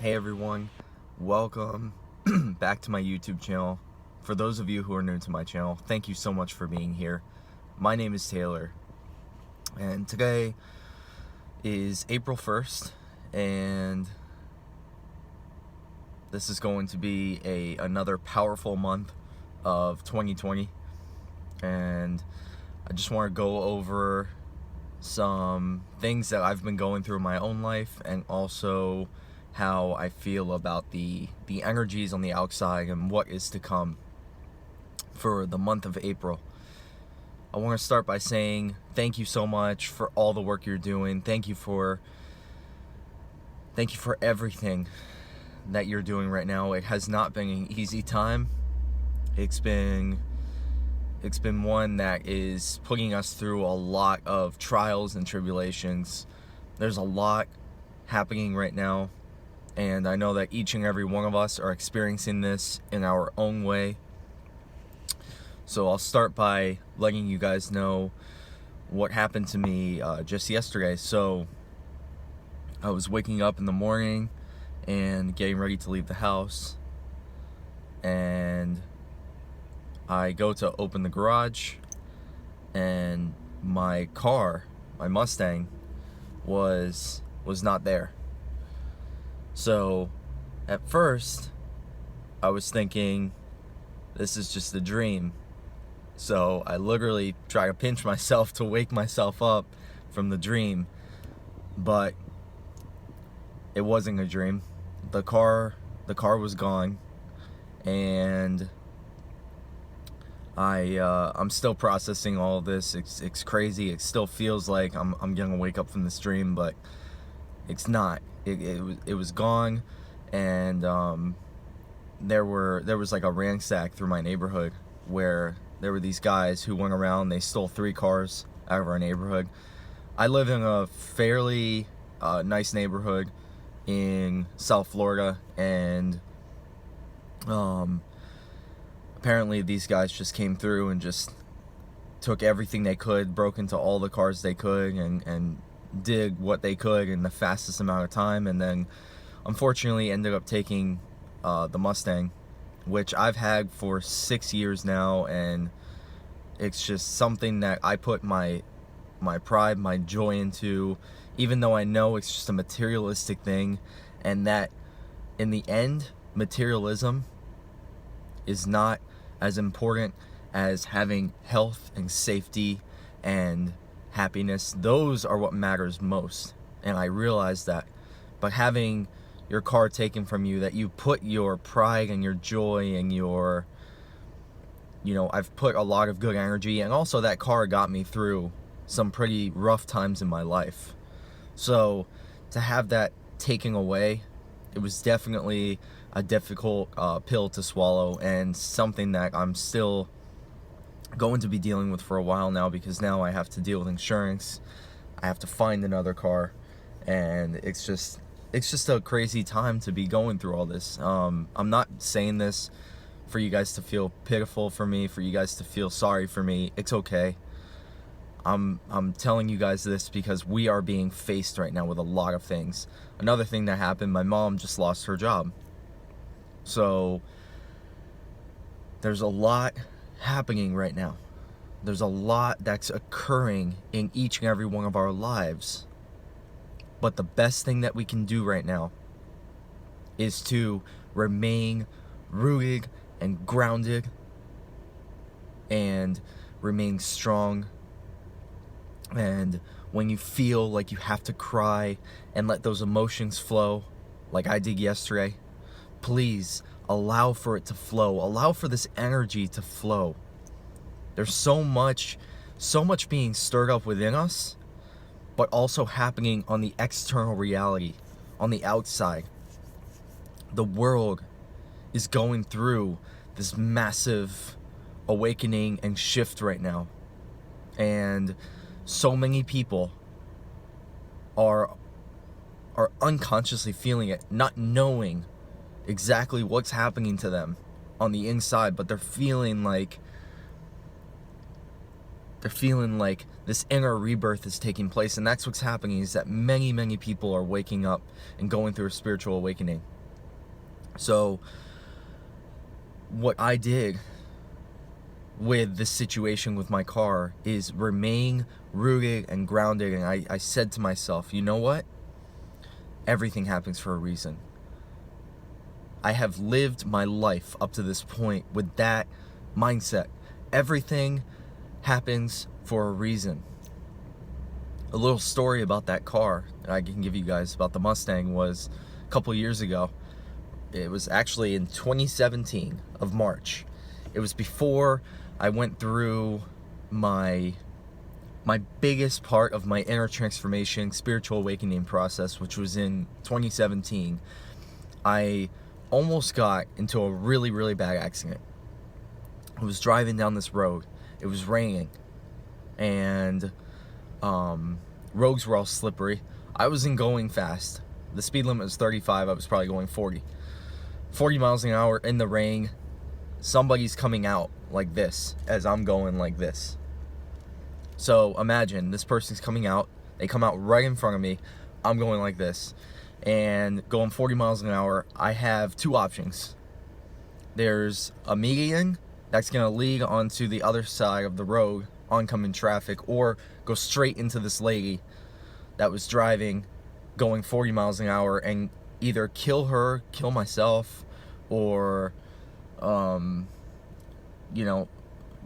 Hey everyone, welcome back to my YouTube channel. For those of you who are new to my channel, thank you so much for being here. My name is Taylor, and today is April 1st, and this is going to be another powerful month of 2020, and I just want to go over some things that I've been going through in my own life, and also how I feel about the energies on the outside and what is to come for the month of April. I want to start by saying thank you so much for all the work you're doing. Thank you for everything that you're doing right now. It has not been an easy time. It's been one that is putting us through a lot of trials and tribulations. There's a lot happening right now, and I know that each and every one of us are experiencing this in our own way. So I'll start by letting you guys know what happened to me just yesterday. So I was waking up in the morning and getting ready to leave the house, and I go to open the garage, and my car, my Mustang, was not there. So at first I was thinking this is just a dream. So I literally try to pinch myself to wake myself up from the dream, but it wasn't a dream. The car was gone, and I'm still processing all of this. It's crazy. It still feels like I'm gonna wake up from this dream, but it's not. It was gone, and there was like a ransack through my neighborhood where there were these guys who went around. They stole 3 cars out of our neighborhood. I live in a fairly nice neighborhood in South Florida, and apparently these guys just came through and just took everything they could, broke into all the cars they could, and did what they could in the fastest amount of time, and then unfortunately ended up taking the Mustang, which I've had for 6 years now, and it's just something that I put my pride, my joy into, even though I know it's just a materialistic thing, and that in the end, materialism is not as important as having health and safety and happiness. Those are what matters most, and I realize that. But having your car taken from you, that you put your pride and your joy and your, I've put a lot of good energy, and also that car got me through some pretty rough times in my life. So to have that taken away, it was definitely a difficult pill to swallow, and something that I'm still going to be dealing with for a while now, because now I have to deal with insurance. I have to find another car, and it's just a crazy time to be going through all this. I'm not saying this for you guys to feel pitiful for me, for you guys to feel sorry for me. It's okay. I'm telling you guys this because we are being faced right now with a lot of things. Another thing that happened, my mom just lost her job. So there's a lot happening right now. There's a lot that's occurring in each and every one of our lives. But the best thing that we can do right now is to remain rooted and grounded, and remain strong. And when you feel like you have to cry and let those emotions flow, like I did yesterday, please allow for it to flow. Allow for this energy to flow. There's so much being stirred up within us, but also happening on the external reality, on the outside. The world is going through this massive awakening and shift right now. And so many people are unconsciously feeling it, not knowing exactly what's happening to them on the inside, but they're feeling like They're feeling like this inner rebirth is taking place, and that's what's happening, is that many, many people are waking up and going through a spiritual awakening. So what I did with this situation with my car is remain rooted and grounded, and I said to myself, you know what? Everything happens for a reason. I have lived my life up to this point with that mindset. Everything happens for a reason. A little story about that car that I can give you guys about the Mustang was a couple years ago. It was actually in 2017 of March. It was before I went through my biggest part of my inner transformation, spiritual awakening process, which was in 2017. I almost got into a really, really bad accident. I was driving down this road. It was raining, and roads were all slippery. I wasn't going fast. The speed limit was 35. I was probably going 40 miles an hour in the rain. Somebody's coming out like this as I'm going like this. So imagine this person's coming out. They come out right in front of me. I'm going like this and going 40 miles an hour. I have two options. There's a median that's going to lead onto the other side of the road, oncoming traffic, or go straight into this lady that was driving, going 40 miles an hour, and either kill her, kill myself, or,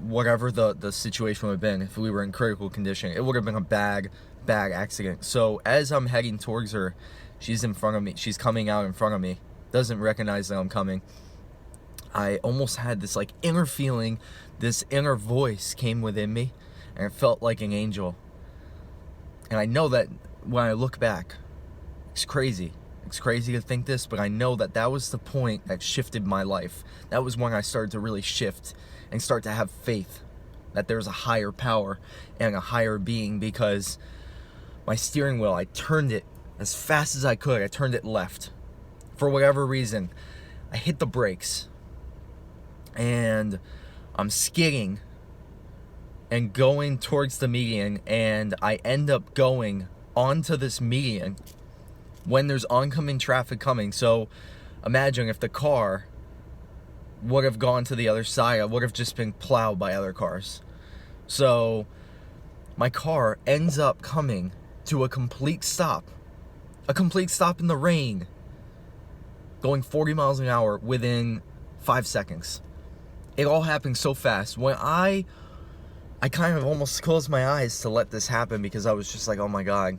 whatever the situation would have been. If we were in critical condition, it would have been a bad accident. So as I'm heading towards her, she's in front of me. She's coming out in front of me. Doesn't recognize that I'm coming. I almost had this like inner feeling, this inner voice came within me, and it felt like an angel. And I know that when I look back, it's crazy. It's crazy to think this, but I know that that was the point that shifted my life. That was when I started to really shift and start to have faith that there's a higher power and a higher being, because my steering wheel, I turned it as fast as I could. I turned it left. For whatever reason, I hit the brakes, and I'm skidding and going towards the median, and I end up going onto this median when there's oncoming traffic coming. So imagine if the car would have gone to the other side, I would have just been plowed by other cars. So my car ends up coming to a complete stop in the rain, going 40 miles an hour within 5 seconds. It all happened so fast. When I kind of almost closed my eyes to let this happen, because I was just like, oh my God,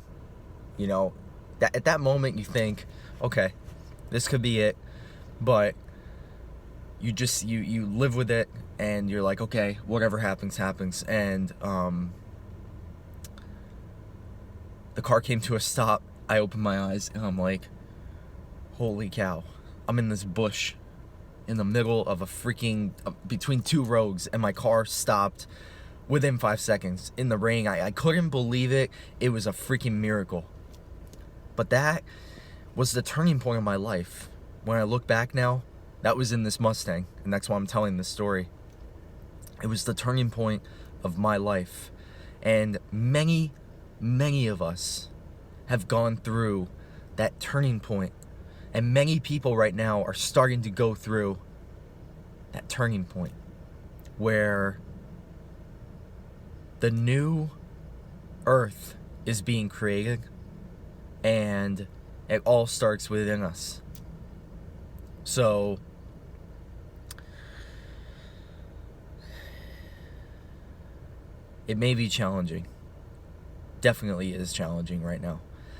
that at that moment you think, okay, this could be it, but you live with it, and you're like, okay, whatever happens. And the car came to a stop. I opened my eyes, and I'm like, holy cow, I'm in this bush in the middle of a freaking between two roads, and my car stopped within 5 seconds in the rain. I couldn't believe it. It was a freaking miracle. But that was the turning point of my life. When I look back now, that was in this Mustang, and that's why I'm telling this story. It was the turning point of my life. And many, many of us have gone through that turning point. And many people right now are starting to go through that turning point where the new earth is being created, and it all starts within us. So it may be challenging. Definitely is challenging right now.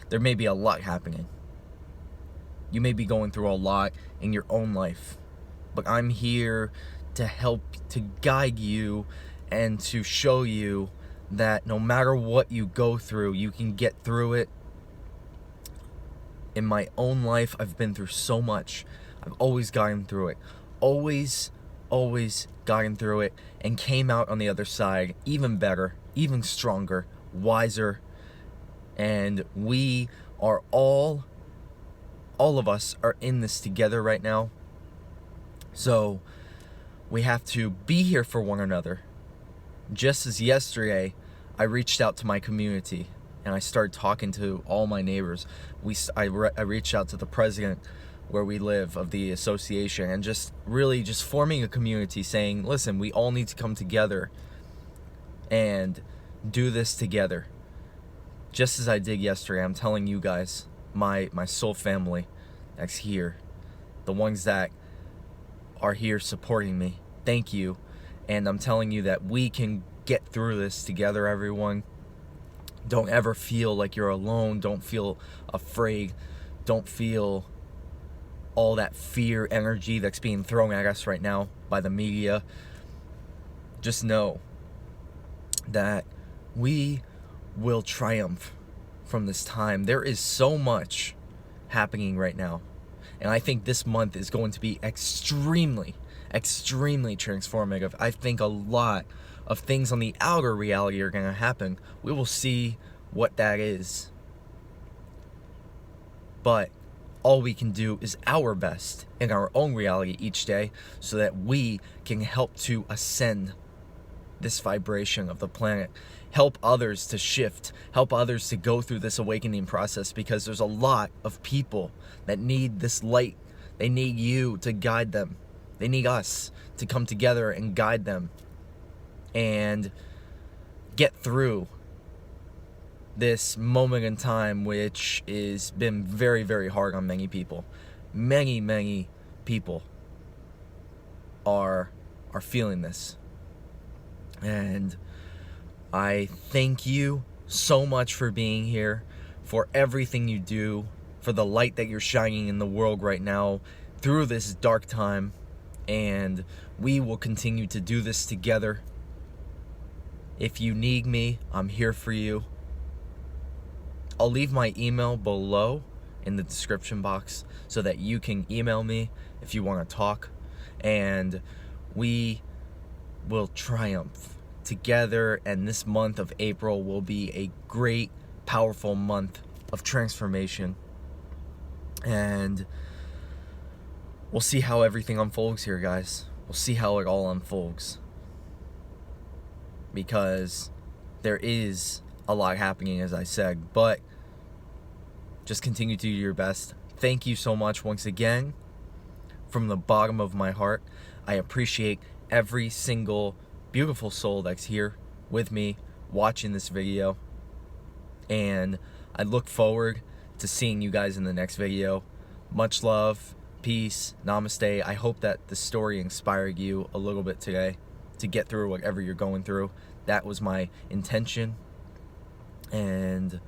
There may be a lot happening. You may be going through a lot in your own life, but I'm here to help, to guide you, and to show you that no matter what you go through, you can get through it. In my own life, I've been through so much. I've always gotten through it. Always gotten through it, and came out on the other side even better, even stronger, wiser. And we are all of us are in this together right now. So we have to be here for one another. just as yesterday I reached out to my community and I started talking to all my neighbors. I reached out to the president where we live of the association, and just really just forming a community, saying, listen, we all need to come together and do this together. Just as I did yesterday, I'm telling you guys, my soul family that's here, the ones that are here supporting me, thank you. And I'm telling you that we can get through this together, everyone. Don't ever feel like you're alone. Don't feel afraid. Don't feel all that fear energy that's being thrown at us right now by the media. Just know that we will triumph from this time. There is so much happening right now, and I think this month is going to be extremely transformative. I think a lot of things on the outer reality are going to happen. We will see what that is, but all we can do is our best in our own reality each day, so that we can help to ascend this vibration of the planet, help others to shift, help others to go through this awakening process, because there's a lot of people that need this light. They need you to guide them. They need us to come together and guide them and get through this moment in time, which is been very hard on many people. Many people are feeling this. And I thank you so much for being here, for everything you do, for the light that you're shining in the world right now through this dark time. And we will continue to do this together. If you need me, I'm here for you. I'll leave my email below in the description box so that you can email me if you want to talk. And we will triumph together, and this month of April will be a great, powerful month of transformation. And we'll see how everything unfolds here, guys. We'll see how it all unfolds, because there is a lot happening, as I said, but just continue to do your best. Thank you so much once again from the bottom of my heart. I appreciate every single beautiful soul that's here with me watching this video, and I look forward to seeing you guys in the next video. Much love, peace, namaste. I hope that the story inspired you a little bit today to get through whatever you're going through. That was my intention. And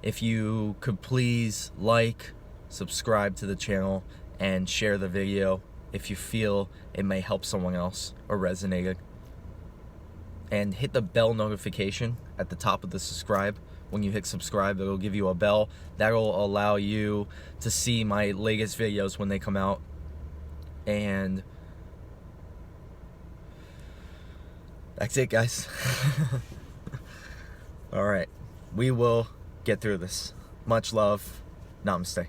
if you could please like, subscribe to the channel, and share the video if you feel it may help someone else or resonated. And hit the bell notification at the top of the subscribe. When you hit subscribe, it'll give you a bell. That'll allow you to see my latest videos when they come out. And that's it, guys. Alright, we will get through this. Much love. Namaste.